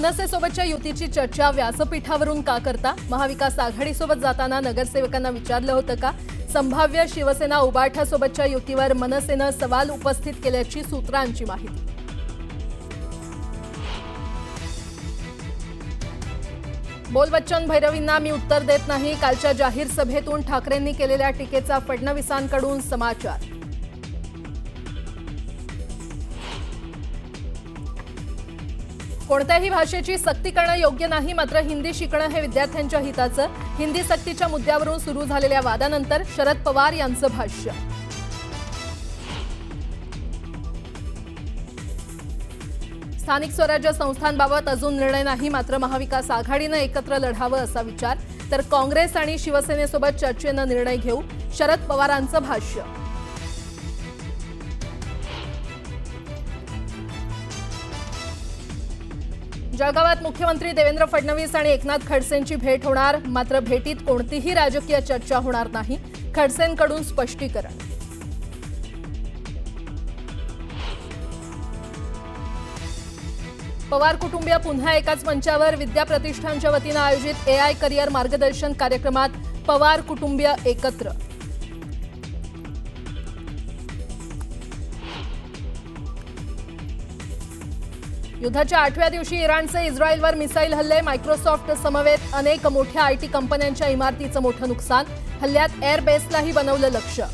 मनसेसोबतच्या युतीची चर्चा व्यासपीठावरून का करता? महाविकास आघाडीसोबत जाताना नगरसेवकांना विचारलं होतं का? संभाव्य शिवसेना उबाठासोबतच्या युतीवर मनसेनं सवाल उपस्थित केल्याची सूत्रांची माहिती. बोलबच्चन भैरवींना मी उत्तर देत नाही. कालच्या जाहीर सभेतून ठाकरेंनी केलेल्या टीकेचा फडणवीसांकडून समाचार. कोणत्याही भाषेची सक्ती करणं योग्य नाही, मात्र हिंदी शिकणं हे विद्यार्थ्यांच्या हिताचं. हिंदी सक्तीच्या मुद्द्यावरून सुरू झालेल्या वादानंतर शरद पवार यांचं भाष्य. स्थानिक स्वराज्य संस्थांबाबत अजून निर्णय नाही, मात्र महाविकास आघाडीनं एकत्र लढावं असा विचार. तर काँग्रेस आणि शिवसेनेसोबत चर्चेनं निर्णय घेऊ, शरद पवारांचं भाष्य. जळगावात मुख्यमंत्री देवेंद्र फडणवीस आणि एकनाथ खडसेंची भेट होणार, मात्र भेटीत कोणतीही राजकीय चर्चा होणार नाही, खडसेंकडून स्पष्टीकरण. पवार कुटुंबीय पुन्हा एकाच मंचावर. विद्या प्रतिष्ठानच्या वतीनं आयोजित AI करिअर मार्गदर्शन कार्यक्रमात पवार कुटुंबीय एकत्र. युद्धाच्या 8व्या दिवशी इराणचे इस्रायलवर मिसाईल हल्ले. मायक्रोसॉफ्ट समवेत अनेक मोठ्या IT कंपन्यांच्या इमारतीचं मोठं नुकसान. हल्ल्यात एअरबेसलाही बनवलं लक्ष्य.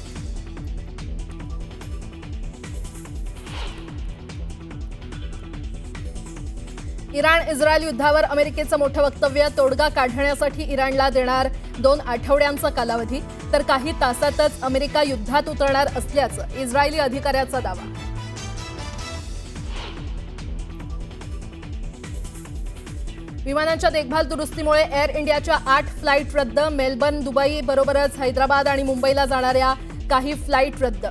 इराण इस्रायल युद्धावर अमेरिकेचं मोठं वक्तव्य. तोडगा काढण्यासाठी इराणला देणार 2 आठवड्यांचा कालावधी, तर काही तासातच अमेरिका युद्धात उतरणार असल्याचं इस्रायली अधिकाऱ्याचा दावा. विमानांच्या देखभाल दुरुस्तीमुळे एअर इंडियाच्या 8 फ्लाईट रद्द. मेलबर्न, दुबई बरोबरच हैदराबाद आणि मुंबईला जाणाऱ्या काही फ्लाईट रद्द.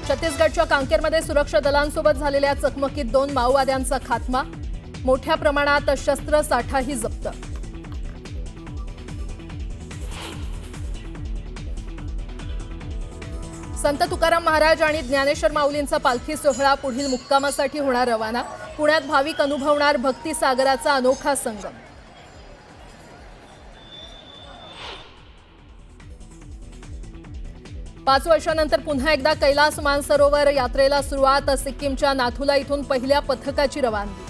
छत्तीसगडच्या कांकेरमध्ये सुरक्षा दलांसोबत झालेल्या चकमकीत 2 माओवाद्यांचा खात्मा. मोठ्या प्रमाणात शस्त्रसाठाही जप्त. संत तुकाराम महाराज आणि ज्ञानेश्वर माऊलींचा पालखी सोहळा पुढील मुक्कामासाठी होणार रवाना. पुण्यात भाविक अनुभवणार भक्ती सागराचा अनोखा संगम. पाच वर्षांनंतर पुन्हा एकदा कैलास मानसरोवर यात्रेला सुरुवात. सिक्कीमच्या नाथुला इथून पहिल्या पथकाची रवानगी.